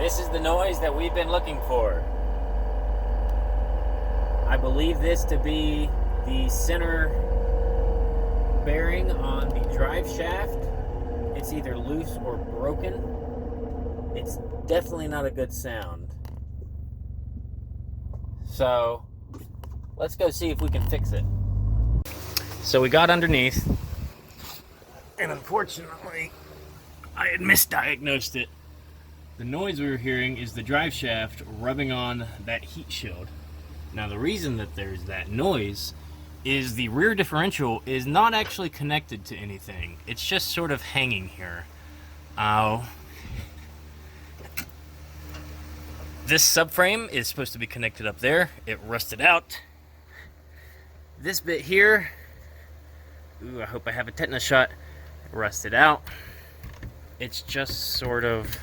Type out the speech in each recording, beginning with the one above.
This is the noise that we've been looking for. I believe this to be the center bearing on the drive shaft. It's either loose or broken. It's definitely not a good sound. So let's go see if we can fix it. So we got underneath, and unfortunately I had misdiagnosed it. The noise we were hearing is the drive shaft rubbing on that heat shield. Now the reason that there's that noise is the rear differential is not actually connected to anything. It's just sort of hanging here. This subframe is supposed to be connected up there. It rusted out. This bit here, ooh, I hope I have a tetanus shot, rusted out. It's just sort of,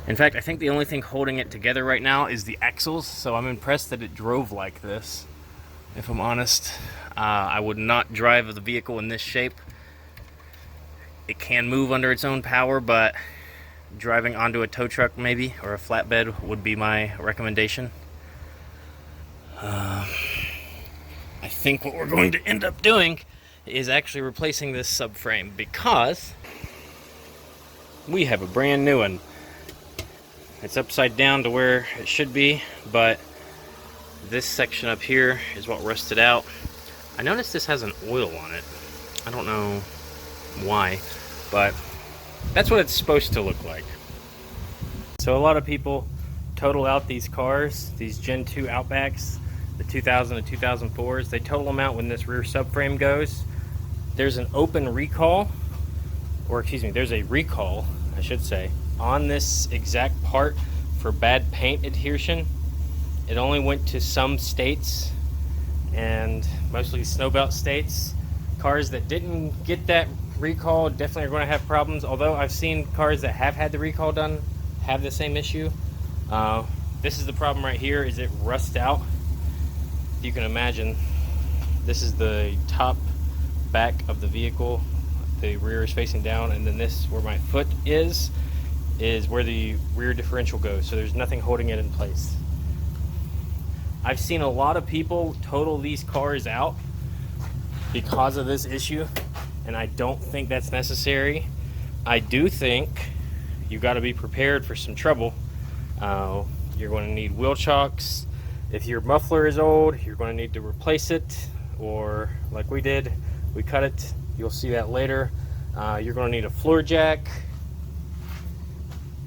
in fact, I think the only thing holding it together right now is the axles, so I'm impressed that it drove like this, if I'm honest. I would not drive the vehicle in this shape. It can move under its own power, but driving onto a tow truck maybe, or a flatbed would be my recommendation. I think what we're going to end up doing is actually replacing this subframe, because we have a brand new one. It's upside down to where it should be, but this section up here is what rusted out. I noticed this has an oil on it. I don't know why, but that's what it's supposed to look like. So a lot of people total out these cars, these Gen 2 Outbacks, the 2000 and 2004s. They total them out when this rear subframe goes. There's an open recall, or excuse me, there's a recall, I should say, on this exact part for bad paint adhesion. It only went to some states, and mostly snowbelt states. Cars that didn't get that recall definitely are going to have problems, although I've seen cars that have had the recall done have the same issue. This is the problem right here, is it rusts out. You can imagine, this is the top back of the vehicle. The rear is facing down, and then this, where my foot is where the rear differential goes, so there's nothing holding it in place. I've seen a lot of people total these cars out because of this issue, and I don't think that's necessary. I do think you got to be prepared for some trouble. You're going to need wheel chocks. If your muffler is old, you're going to need to replace it, or like we did, we cut it. You'll see that later. You're going to need a floor jack.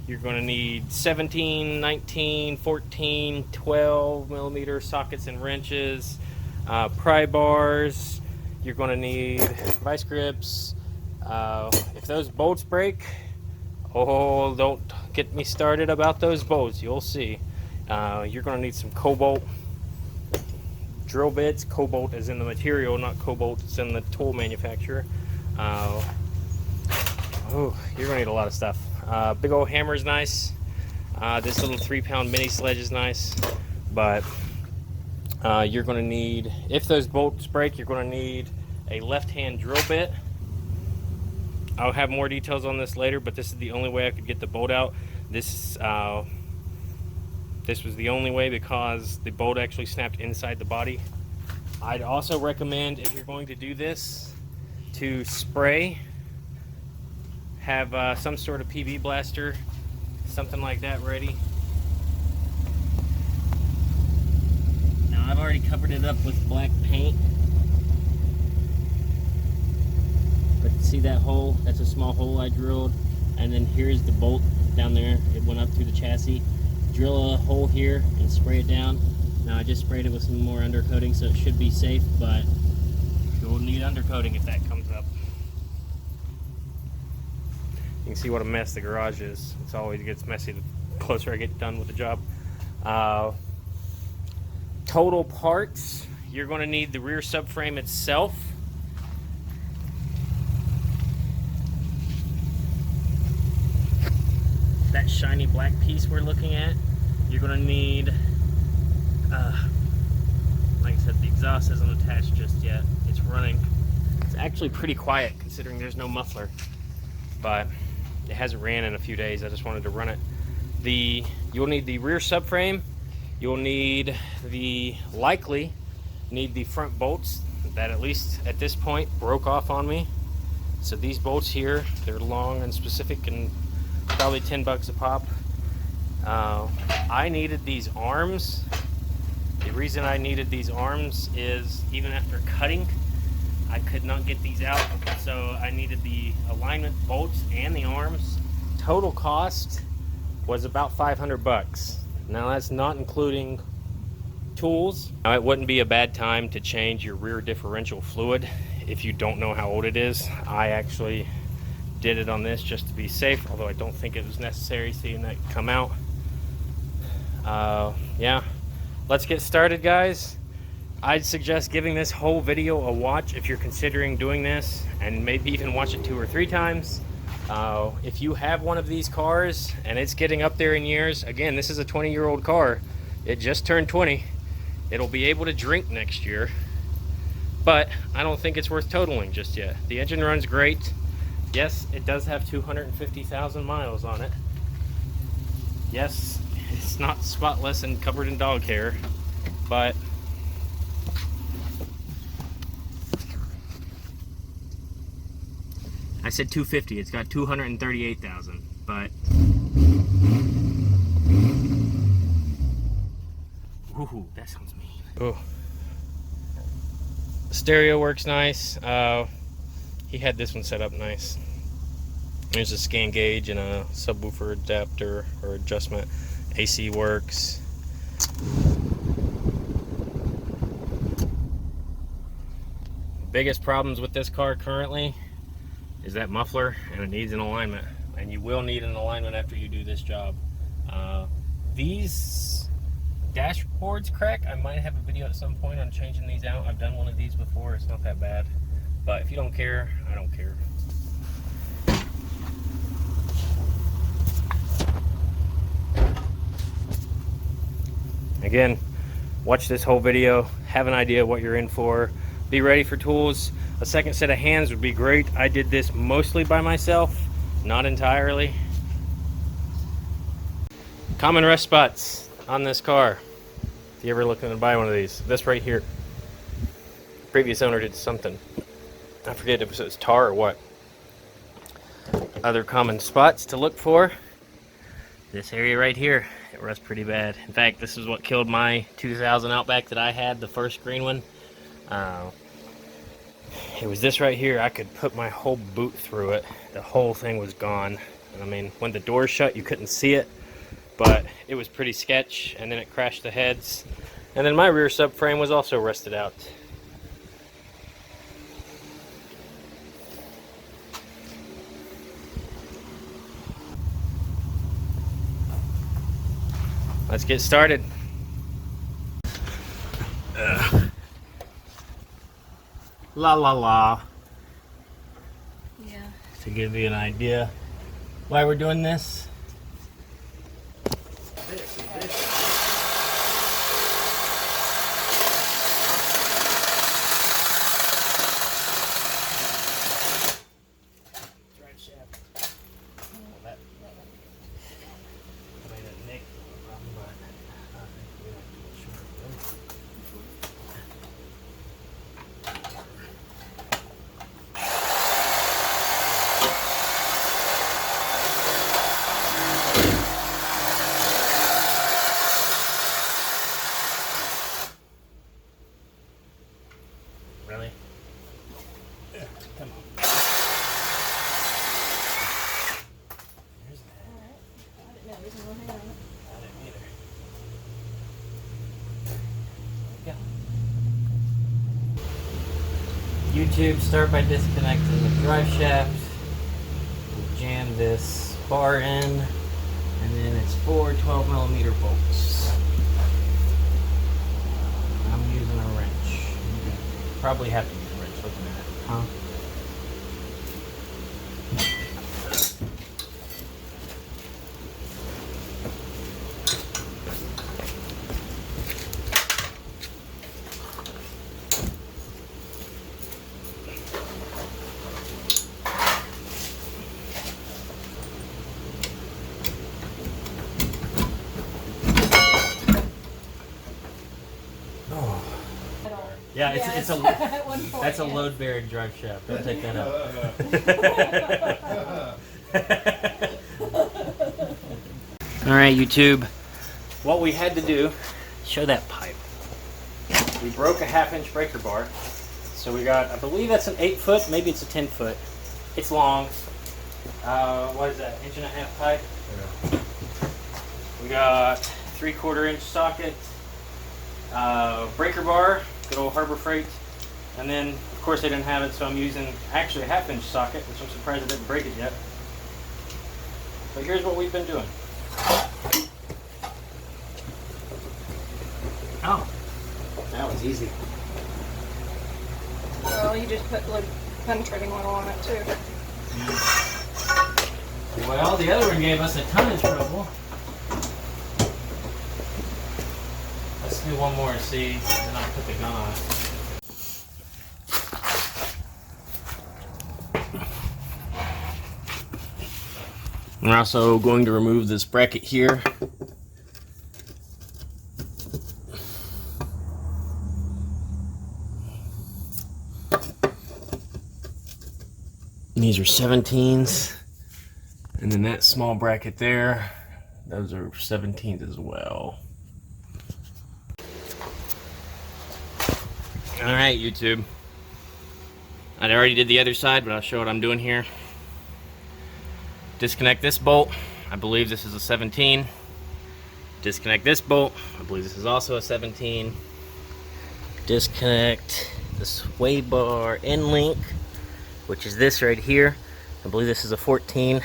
You're going to need 17, 19, 14, 12 millimeter sockets and wrenches, pry bars. You're going to need vice grips. If those bolts break, oh, don't get me started about those bolts. You'll see. You're going to need some cobalt drill bits. Cobalt is in the material, not cobalt. It's in the tool manufacturer. Oh, you're going to need a lot of stuff. Big old hammer is nice. This little 3-pound mini sledge is nice. But you're going to need, if those bolts break, you're going to need a left-hand drill bit. I'll have more details on this later, but this is the only way I could get the bolt out. This was the only way because the bolt actually snapped inside the body. I'd also recommend, if you're going to do this, to spray. Have some sort of PB blaster, something like that ready. Now I've already covered it up with black paint. But see that hole? That's a small hole I drilled. And then here's the bolt down there. It went up through the chassis. Drill a hole here and spray it down. Now I just sprayed it with some more undercoating, so it should be safe, but you'll need undercoating if that comes up. You can see what a mess the garage is. It always gets messy the closer I get done with the job. Total parts, you're going to need the rear subframe itself. That shiny black piece we're looking at, you're going to need, like I said, the exhaust isn't attached just yet. It's running. It's actually pretty quiet considering there's no muffler, but It hasn't ran in a few days. I just wanted to run it. You'll need the rear subframe. You'll need likely need the front bolts that, at least at this point, broke off on me. So these bolts here, they're long and specific and probably $10 a pop. I needed these arms. The reason I needed these arms is even after cutting, I could not get these out. So I needed the alignment bolts and the arms. Total cost was about $500. Now that's not including tools. Now, it wouldn't be a bad time to change your rear differential fluid if you don't know how old it is. I actually did it on this just to be safe, although I don't think it was necessary seeing that come out. Yeah, let's get started, guys. I'd suggest giving this whole video a watch if you're considering doing this, and maybe even watch it 2 or 3 times. If you have one of these cars and it's getting up there in years, again, this is a 20-year-old car. It just turned 20. It'll be able to drink next year, but I don't think it's worth totaling just yet. The engine runs great. Yes, it does have 250,000 miles on it. Yes, it's not spotless and covered in dog hair, but I said 250. It's got 238,000, but ooh, that sounds mean. Oh, stereo works nice. He had this one set up nice. There's a scan gauge and a subwoofer adapter or adjustment. AC works. Biggest problems with this car currently is that muffler, and it needs an alignment, and you will need an alignment after you do this job. These dashboards crack. I might have a video at some point on changing these out. I've done one of these before. It's not that bad, but if you don't care, I don't care. Again, watch this whole video, have an idea of what you're in for, be ready for tools. A second set of hands would be great. I did this mostly by myself, not entirely. Common rust spots on this car. If you ever looking to buy one of these, this right here. Previous owner did something. I forget if it was tar or what. Other common spots to look for. This area right here, it rusts pretty bad. In fact, this is what killed my 2000 Outback that I had, the first green one. It was this right here. I could put my whole boot through it. The whole thing was gone. I mean, when the door shut, you couldn't see it, but it was pretty sketch, and then it crashed the heads. And then my rear subframe was also rusted out. Let's get started. La la la. Yeah. To give you an idea why we're doing this. Driveshaft. Well, that made a nick, but I think we have to short it. Really? Yeah, come on. There's that. Alright. I didn't know there was no hand on it. I didn't either. There we go. YouTube, start by disconnecting the drive shaft. Jam this bar in, and then it's 4 12mm bolts. I'm using a wrench. Probably have to use a wrench looking at it, huh? Yeah, it's a At one point, that's a yes. load bearing drive shaft. Don't take that out. All right, YouTube. What we had to do, show that pipe. We broke a 1/2-inch breaker bar. So we got, I believe that's an 8-foot, maybe it's a 10-foot. It's long. What is that, 1.5-inch pipe? Yeah. We got 3/4 inch socket, breaker bar, good old Harbor Freight. And then, of course, they didn't have it, so I'm using actually a 1/2-inch socket, which I'm surprised I didn't break it yet. But here's what we've been doing. Oh, that was easy. Well, you just put like penetrating oil on it too. Well, the other one gave us a ton of trouble. Let's do one more and see, and then I'll put the gun on. We're also going to remove this bracket here. These are 17s. And then that small bracket there, those are 17s as well. Alright, YouTube. I already did the other side, but I'll show what I'm doing here. Disconnect this bolt. I believe this is a 17. Disconnect this bolt. I believe this is also a 17. Disconnect the sway bar end link, which is this right here. I believe this is a 14.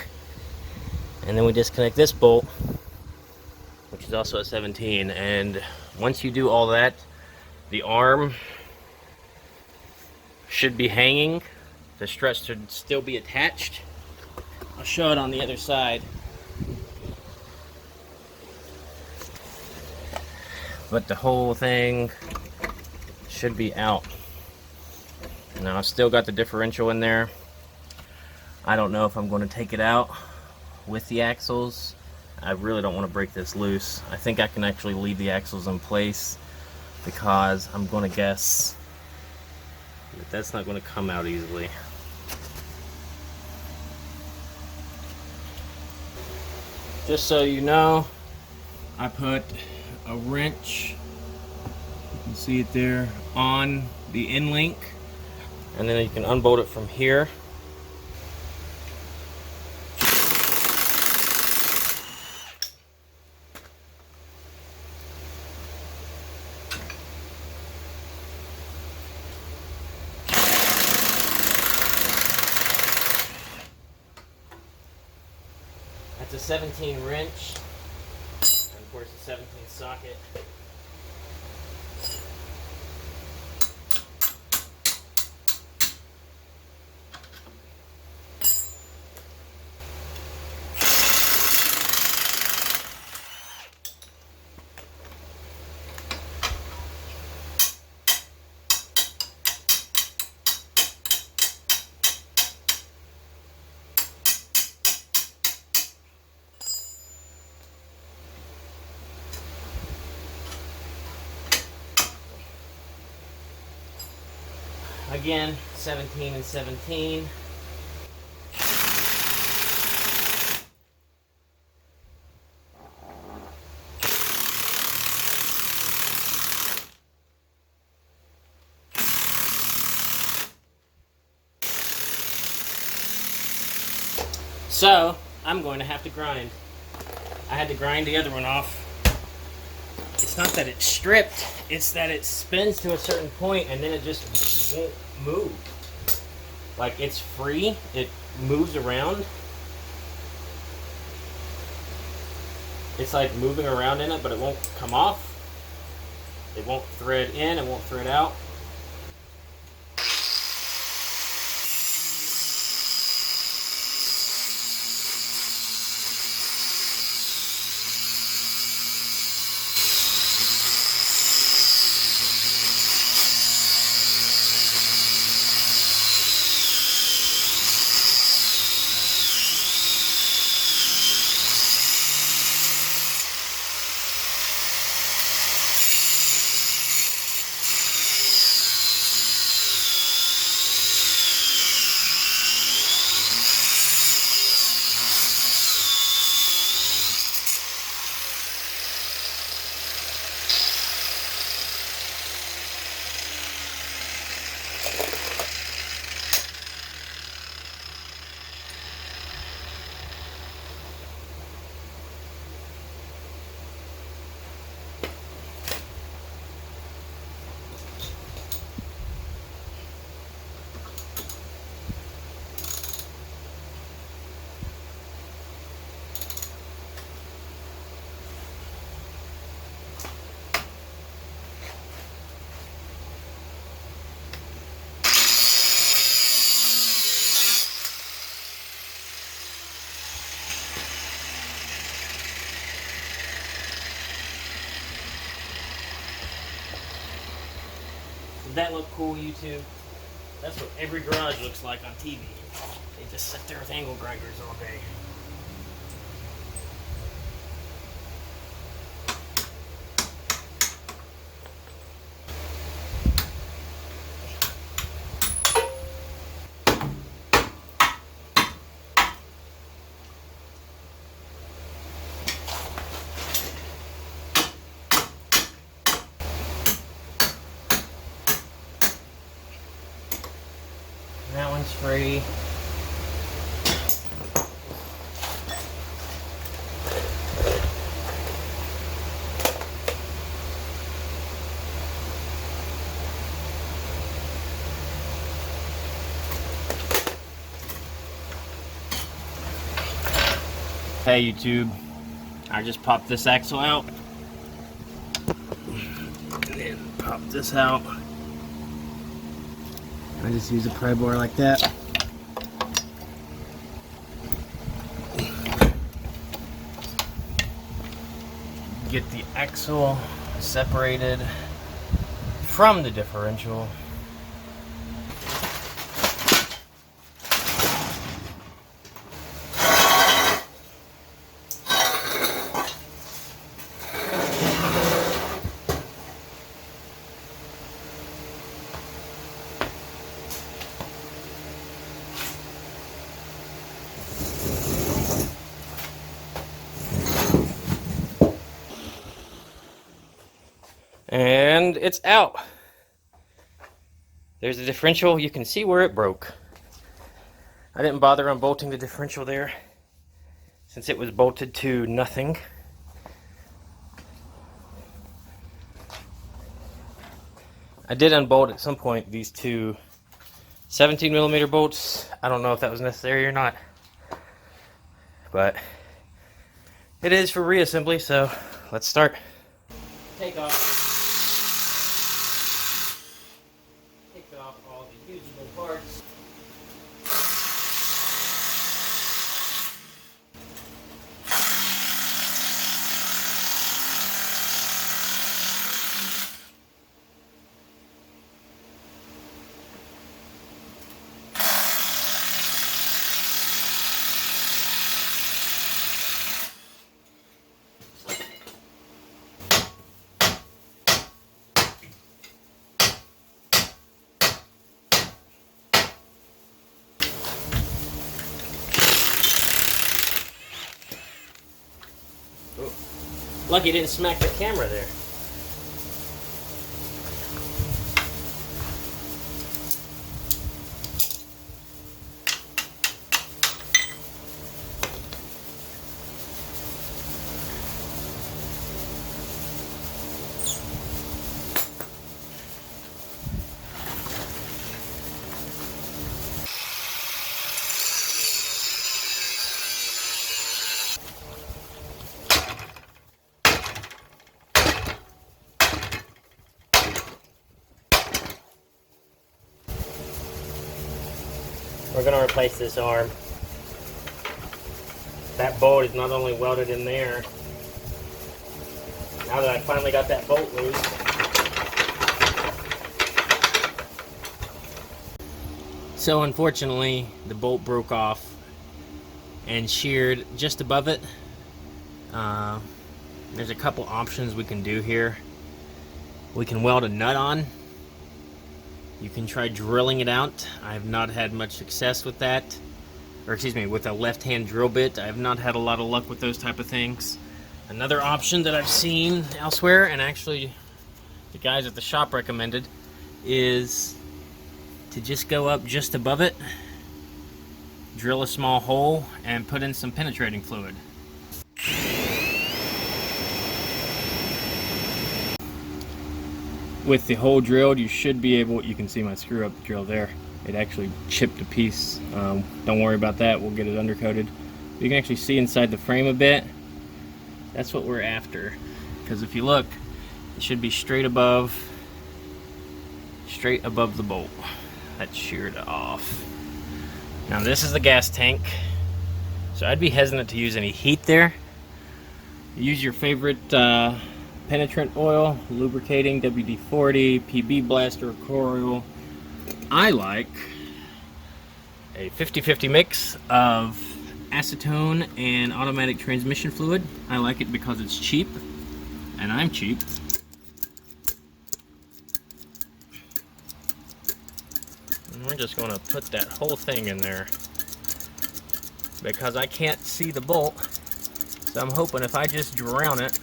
And then we disconnect this bolt, which is also a 17. And once you do all that, the arm should be hanging. The strut should still be attached. I'll show it on the other side. But the whole thing should be out. Now I've still got the differential in there. I don't know if I'm going to take it out with the axles. I really don't want to break this loose. I think I can actually leave the axles in place because I'm going to guess that that's not going to come out easily. Just so you know, I put a wrench, you can see it there, on the end link, and then you can unbolt it from here. That's a 17 wrench, and of course a 17 socket. Again, 17 and 17. So, I'm going to have to grind. I had to grind the other one off. It's not that it's stripped, it's that it spins to a certain point and then it just won't move. Like, it's free, it moves around. It's like moving around in it, but it won't come off. It won't thread in, it won't thread out. Does that look cool, YouTube? That's what every garage looks like on TV. They just sit there with angle grinders all day. That one's free. Hey YouTube, I just popped this axle out and then pop this out. I just use a pry bar like that. Get the axle separated from the differential. And it's out. There's the differential. You can see where it broke. I didn't bother unbolting the differential there since it was bolted to nothing. I did unbolt at some point these two 17mm bolts. I don't know if that was necessary or not, but it is for reassembly, so let's start. Take off all the usable parts. Lucky it didn't smack the camera there. We're going to replace this arm. That bolt is not only welded in there. Now that I finally got that bolt loose, so unfortunately the bolt broke off and sheared just above it. There's a couple options we can do here. We can weld a nut on. You can try drilling it out. I have not had much success with that. Or excuse me, with a left-hand drill bit. I have not had a lot of luck with those type of things. Another option that I've seen elsewhere, and actually the guys at the shop recommended, is to just go up just above it, drill a small hole, and put in some penetrating fluid. With the hole drilled, you should be able, you can see my screw up drill there. It actually chipped a piece. Don't worry about that, we'll get it undercoated. You can actually see inside the frame a bit. That's what we're after. Because if you look, it should be straight above the bolt. That's sheared off. Now this is the gas tank. So I'd be hesitant to use any heat there. Use your favorite penetrant oil, lubricating, WD-40, PB blaster, coil. I like a 50-50 mix of acetone and automatic transmission fluid. I like it because it's cheap, and I'm cheap. And we're just going to put that whole thing in there because I can't see the bolt. So I'm hoping if I just drown it,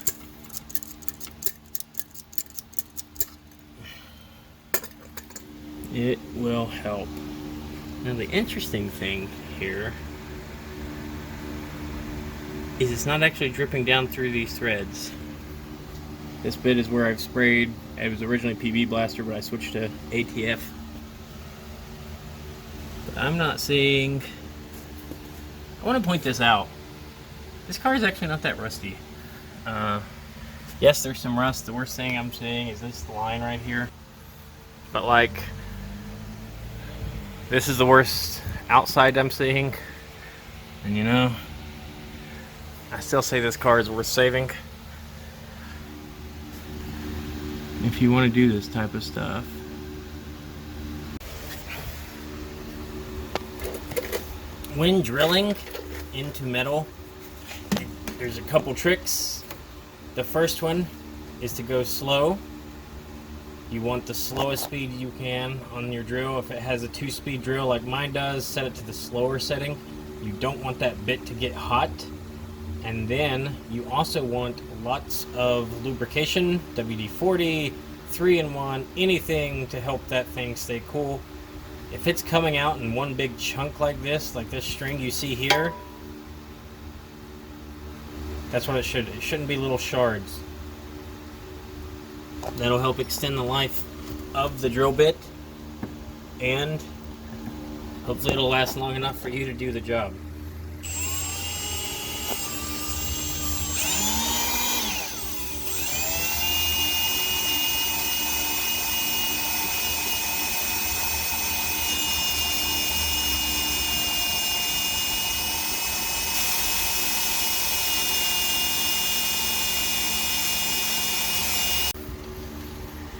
it will help. Now the interesting thing here is it's not actually dripping down through these threads. This bit is where I've sprayed. It was originally PB blaster, but I switched to ATF. But I'm not seeing... I want to point this out. This car is actually not that rusty. Yes, there's some rust. The worst thing I'm seeing is this line right here. But like, this is the worst outside I'm seeing. And you know, I still say this car is worth saving. If you want to do this type of stuff. When drilling into metal, there's a couple tricks. The first one is to go slow. You want the slowest speed you can on your drill. If it has a 2-speed drill like mine does, set it to the slower setting. You don't want that bit to get hot. And then you also want lots of lubrication, WD-40, 3-in-1, anything to help that thing stay cool. If it's coming out in one big chunk like this string you see here, that's what it should. It shouldn't be little shards. That'll help extend the life of the drill bit, and hopefully it'll last long enough for you to do the job.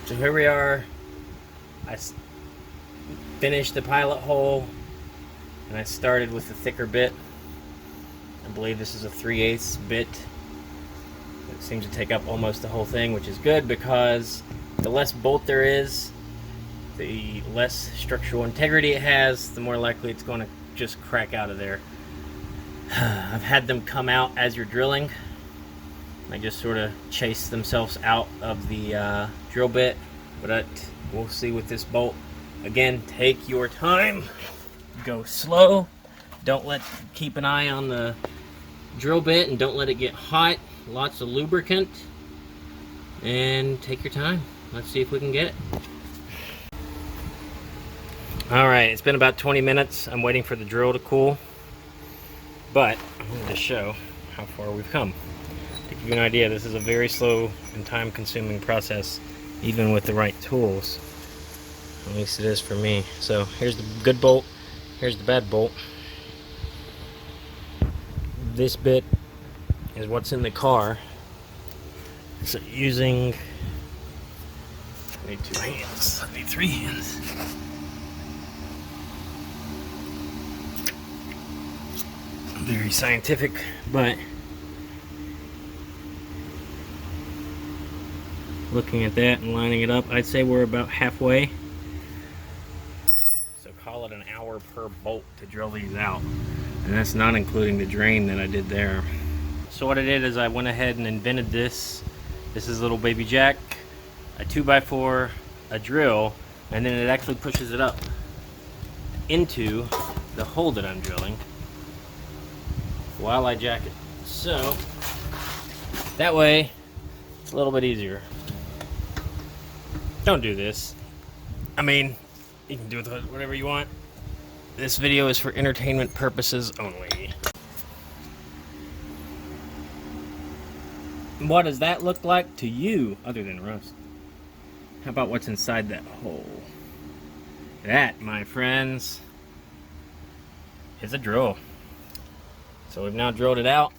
So here we are. I finished the pilot hole and I started with the thicker bit. I believe this is a 3/8 bit. It seems to take up almost the whole thing, which is good because the less bolt there is, the less structural integrity it has, the more likely it's going to just crack out of there. I've had them come out as you're drilling. They just sort of chase themselves out of the drill bit, but we'll see with this bolt. Again, take your time, go slow, keep an eye on the drill bit and don't let it get hot. Lots of lubricant, and take your time. Let's see if we can get it. Alright, it's been about 20 minutes. I'm waiting for the drill to cool, but I'm going to show how far we've come. To give you an idea, this is a very slow and time-consuming process, even with the right tools. At least it is for me. So here's the good bolt, here's the bad bolt. This bit is what's in the car. So using, I need 2 hands, I need 3 hands. Very scientific, but looking at that and lining it up, I'd say we're about halfway. So call it an hour per bolt to drill these out. And that's not including the drain that I did there. So what I did is I went ahead and invented this. This is a little baby jack, a 2x4, a drill, and then it actually pushes it up into the hole that I'm drilling while I jack it. So that way it's a little bit easier. Don't do this. I mean, you can do with whatever you want. This video is for entertainment purposes only. What does that look like to you other than rust? How about what's inside that hole? That, my friends, is a drill. So we've now drilled it out.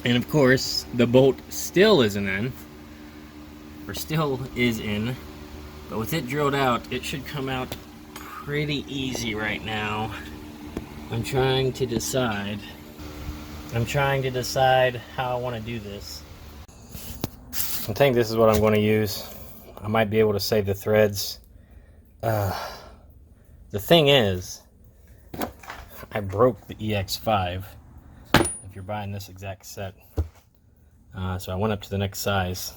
And of course, the bolt still isn't in, or still is in, but with it drilled out, it should come out pretty easy right now. I'm trying to decide how I want to do this. I think this is what I'm going to use. I might be able to save the threads. The thing is, I broke the EX5 if you're buying this exact set. So I went up to the next size.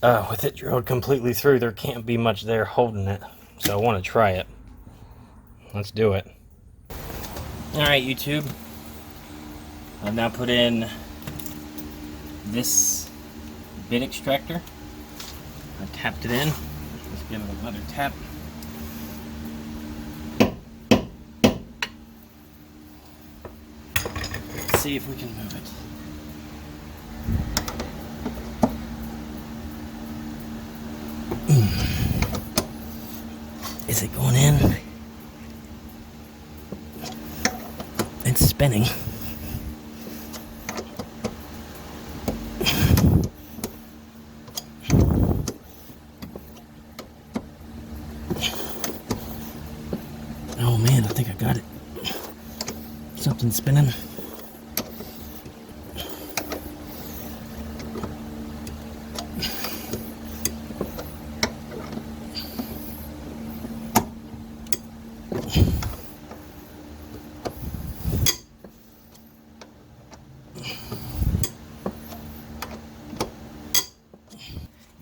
With it drilled completely through, there can't be much there holding it. So I want to try it. Let's do it. Alright, YouTube. I've now put in this bit extractor. I tapped it in. Let's give it another tap. Let's see if we can move it. Is it going in? It's spinning. Oh man, I think I got it. Something's spinning.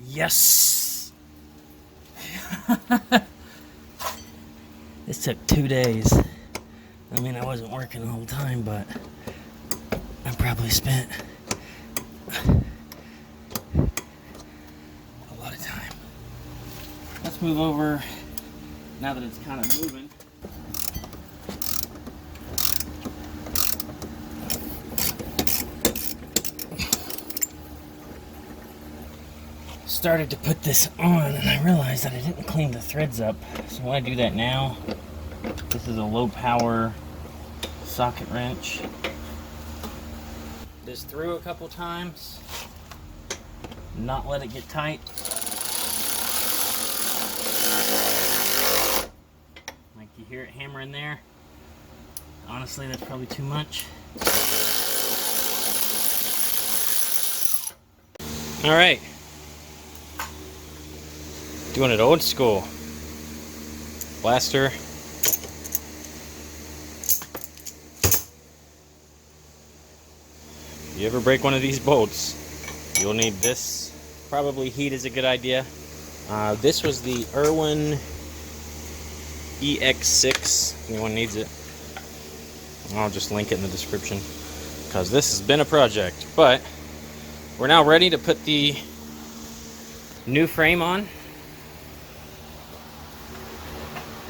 Yes! This took 2 days. I mean, I wasn't working the whole time, but I probably spent a lot of time. Let's move over now that it's kind of moving. Started to put this on and I realized that I didn't clean the threads up, so I want to do that now. This is a low power socket wrench. This through a couple times, not let it get tight. Like you hear it hammering there. Honestly, that's probably too much. All right. Doing it old school. Blaster. If you ever break one of these bolts, you'll need this. Probably heat is a good idea. This was the Irwin EX6. Anyone needs it, I'll just link it in the description, because this has been a project. But we're now ready to put the new frame on.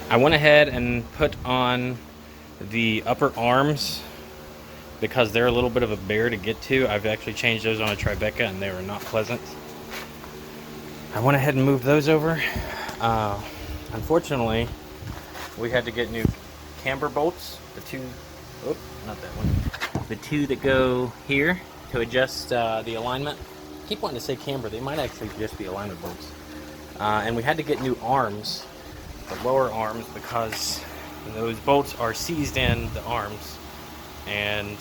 I went ahead and put on the upper arms because they're a little bit of a bear to get to. I've actually changed those on a Tribeca and they were not pleasant. I went ahead and moved those over. Unfortunately, we had to get new camber bolts. The two, not that one. The two that go here to adjust the alignment. I keep wanting to say camber. They might actually just be alignment bolts. And we had to get new arms. The lower arms, because those bolts are seized in the arms, and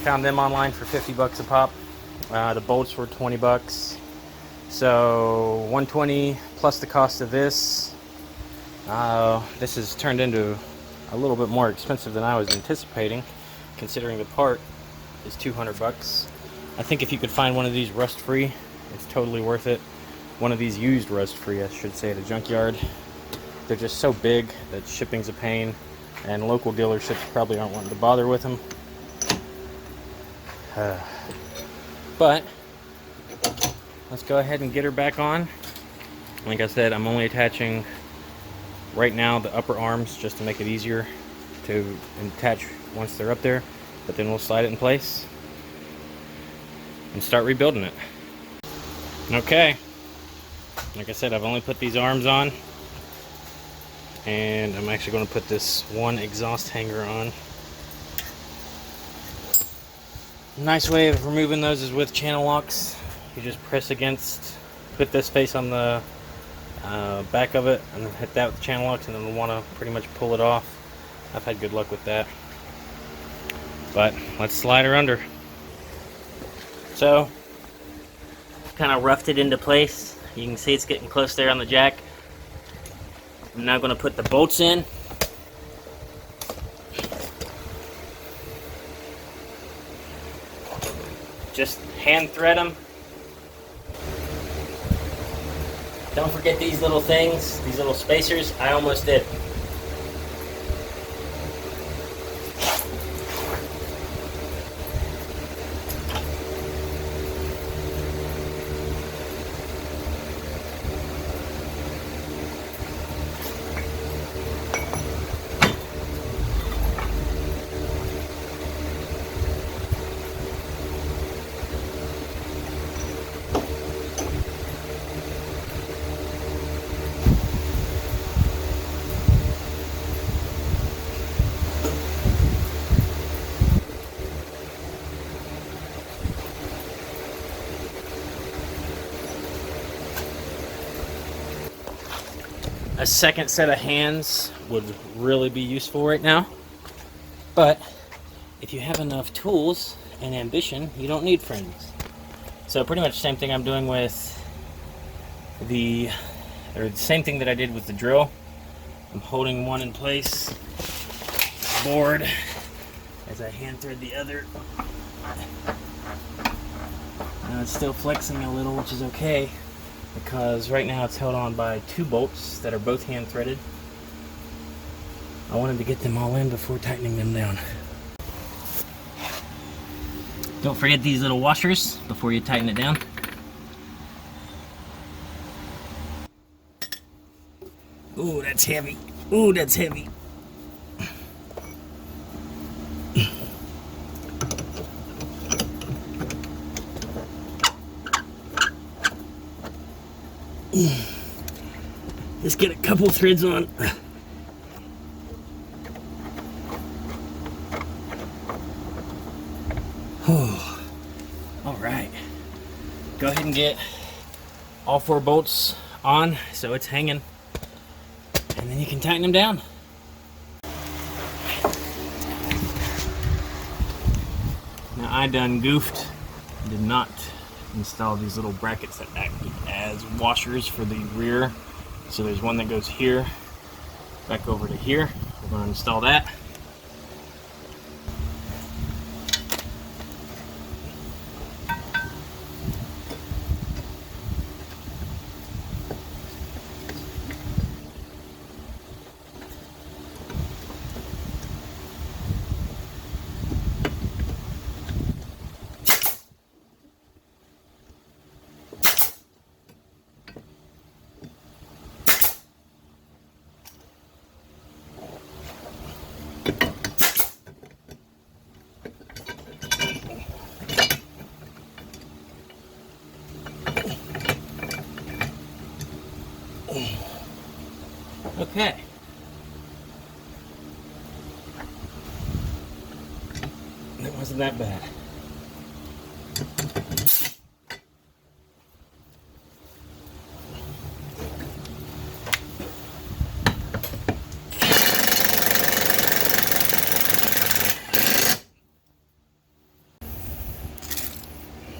found them online for 50 bucks a pop. The bolts were 20 bucks, so 120 plus the cost of this. This has turned into a little bit more expensive than I was anticipating, considering the part is 200 bucks. I think if you could find one of these rust-free, it's totally worth it. One of these used rust-free, I should say, at a junkyard. They're just so big that shipping's a pain, and local dealerships probably aren't wanting to bother with them. But let's go ahead and get her back on. Like I said, I'm only attaching right now the upper arms just to make it easier to attach once they're up there, but then we'll slide it in place and start rebuilding it. Okay. Like I said, I've only put these arms on, and I'm actually going to put this one exhaust hanger on. Nice way of removing those is with channel locks. You just press against, put this face on the back of it and hit that with channel locks, and then we'll want to pretty much pull it off. I've had good luck with that. But let's slide her under. So, kind of roughed it into place. You can see it's getting close there on the jack. I'm now going to put the bolts in. Just hand thread them. Don't forget these little things, these little spacers. I almost did. A second set of hands would really be useful right now, but if you have enough tools and ambition, you don't need friends. So pretty much the same thing I'm doing with the same thing that I did with the drill. I'm holding one in place, board, as I hand thread the other. Now it's still flexing a little, which is okay, because right now it's held on by 2 bolts that are both hand threaded. I wanted to get them all in before tightening them down. Don't forget these little washers before you tighten it down. Ooh, that's heavy. Ooh, that's heavy. Just get a couple threads on. All right. Go ahead and get all 4 bolts on so it's hanging, and then you can tighten them down. Now I done goofed. Did not install these little brackets that act as washers for the rear. So there's one that goes here, back over to here. We're going to install that. Okay. That wasn't that bad.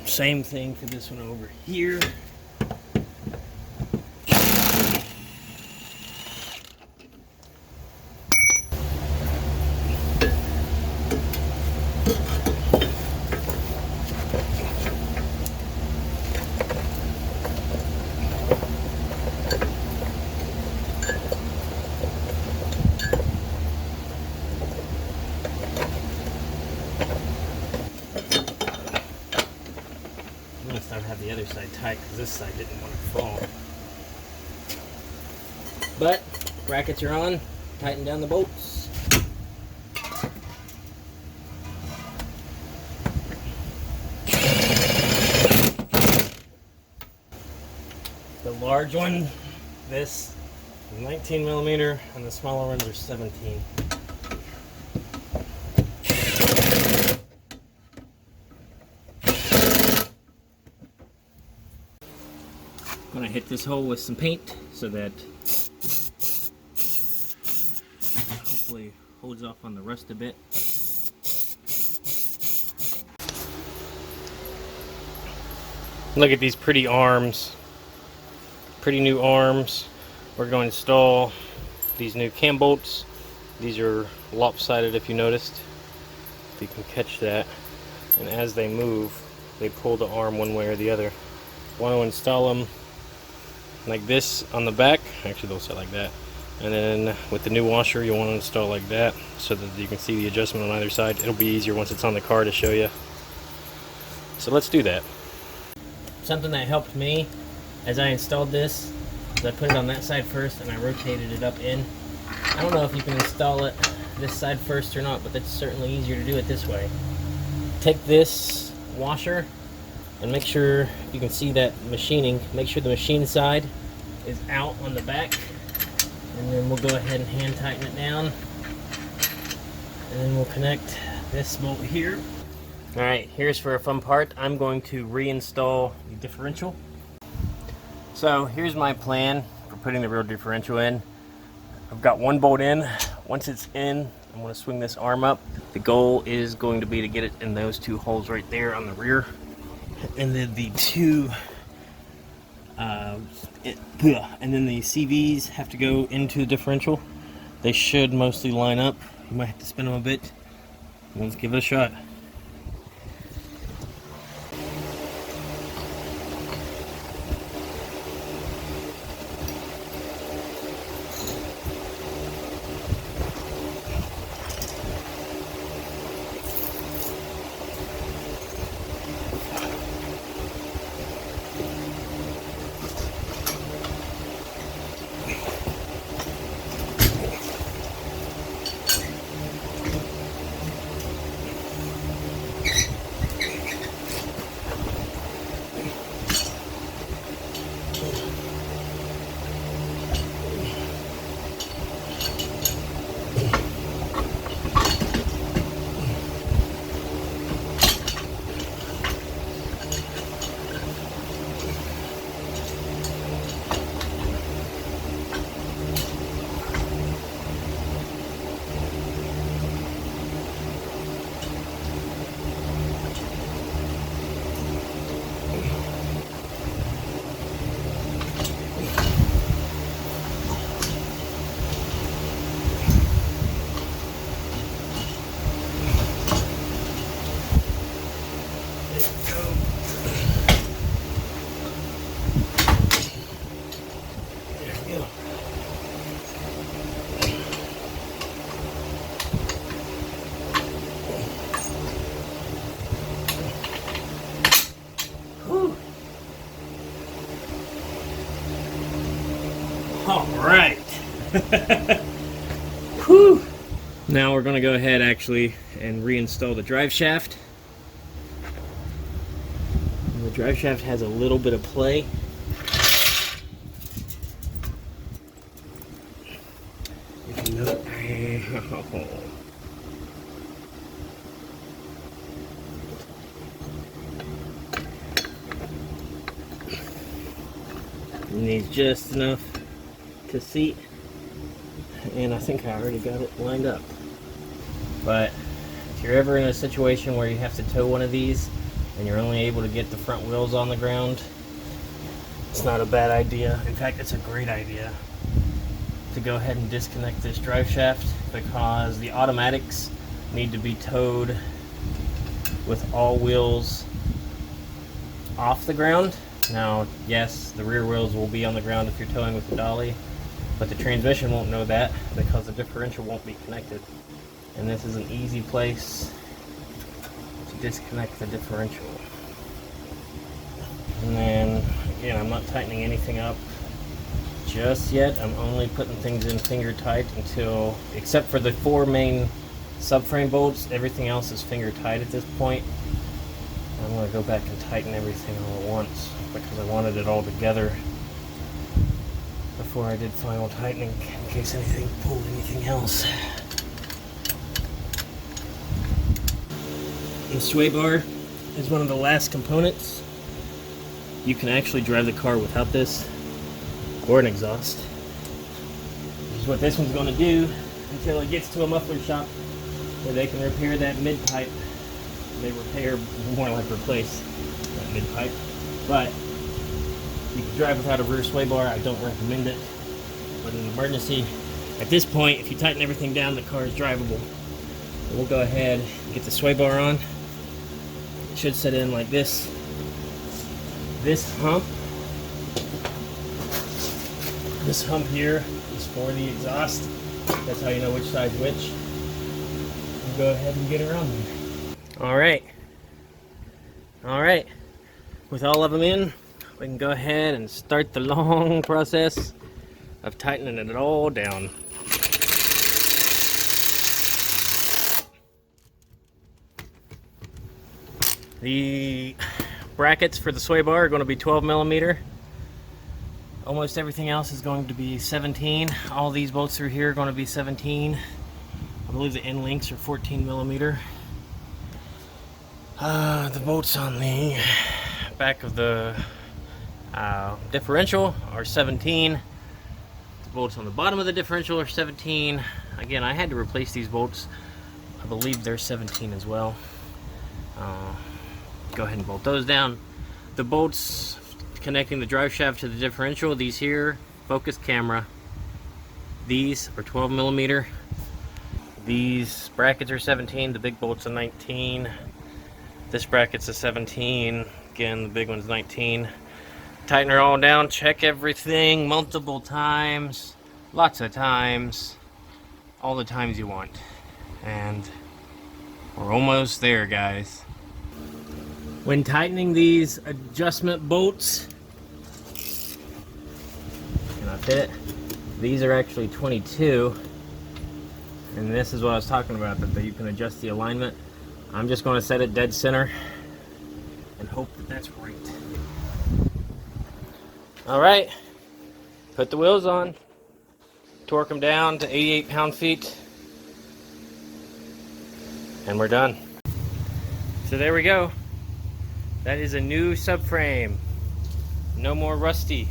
Same thing for this one over here. Have the other side tight because this side didn't want to fall. But brackets are on. Tighten down the bolts. The large one, this is 19 millimeter, and the smaller ones are 17. I'm gonna hit this hole with some paint so that hopefully holds off on the rust a bit. Look at these pretty arms. Pretty new arms. We're going to install these new cam bolts. These are lopsided, if you noticed. If you can catch that. And as they move, they pull the arm one way or the other. Want to install them like this on the back. Actually, they'll sit like that. And then with the new washer, you want to install like that so that you can see the adjustment on either side. It'll be easier once it's on the car to show you. So let's do that. Something that helped me as I installed this is I put it on that side first and I rotated it up in. I don't know if you can install it this side first or not, but it's certainly easier to do it this way. Take this washer and make sure you can see that machining. Make sure the machine side is out on the back, and then we'll go ahead and hand tighten it down, and then we'll connect this bolt here. Alright, here's for a fun part. I'm going to reinstall the differential. So here's my plan for putting the rear differential in. I've got one bolt in. Once it's in, I'm going to swing this arm up. The goal is going to be to get it in those two holes right there on the rear. And then the two, and then the CVs have to go into the differential. They should mostly line up. You might have to spin them a bit. Let's give it a shot. Alright. Whew. Now we're going to go ahead actually and reinstall the drive shaft. And the drive shaft has a little bit of play. If you know, it needs just enough to seat, and I think I already got it lined up. But if you're ever in a situation where you have to tow one of these and you're only able to get the front wheels on the ground, it's not a bad idea. In fact, it's a great idea to go ahead and disconnect this drive shaft, because the automatics need to be towed with all wheels off the ground. Now, yes, the rear wheels will be on the ground if you're towing with the dolly, but the transmission won't know that because the differential won't be connected. And this is an easy place to disconnect the differential. And then, again, I'm not tightening anything up just yet. I'm only putting things in finger tight until, except for the 4 main subframe bolts, everything else is finger tight at this point. I'm going to go back and tighten everything all at once because I wanted it all together before I did final tightening in case anything pulled anything else. The sway bar is one of the last components. you can actually drive the car without this or an exhaust, which is what this one's going to do until it gets to a muffler shop where they can repair that mid-pipe. They repair, more like replace that mid-pipe. But you can drive without a rear sway bar. I don't recommend it. But in an emergency, at this point, if you tighten everything down, the car is drivable. So we'll go ahead and get the sway bar on. It should set in like this. This hump here is for the exhaust. That's how you know which side's which. We'll go ahead and get her on there. All right. With all of them in, we can go ahead and start the long process of tightening it all down. The brackets for the sway bar are going to be 12 millimeter. Almost everything else is going to be 17. All these bolts through here are going to be 17. I believe the end links are 14 millimeter. The bolts on the back of the differential are 17. The bolts on the bottom of the differential are 17. Again, I had to replace these bolts. I believe they're 17 as well. Go ahead and bolt those down. The bolts connecting the drive shaft to the differential, these here, focus camera, these are 12 millimeter. These brackets are 17, the big bolt's a 19. This bracket's a 17. Again, the big one's 19. Tighten her all down, check everything multiple times, lots of times, all the times you want. And we're almost there, guys. When tightening these adjustment bolts, can I fit? These are actually 22. And this is what I was talking about, that you can adjust the alignment. I'm just going to set it dead center and hope that that's right. Alright, put the wheels on, torque them down to 88 pound-feet, and we're done. So there we go. That is a new subframe. No more rusty.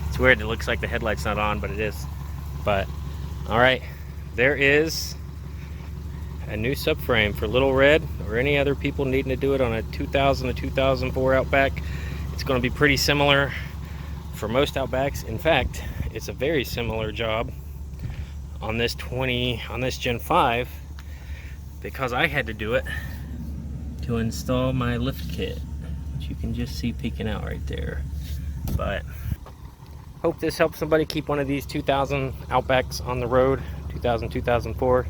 It's weird, it looks like the headlight's not on, but it is. But, alright, there is a new subframe for Little Red or any other people needing to do it on a 2000 to 2004 Outback. It's going to be pretty similar for most Outbacks. In fact, it's a very similar job on this Gen 5 because I had to do it to install my lift kit, which you can just see peeking out right there. But hope this helps somebody keep one of these 2000 Outbacks on the road, 2000, 2004.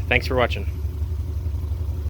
Thanks for watching.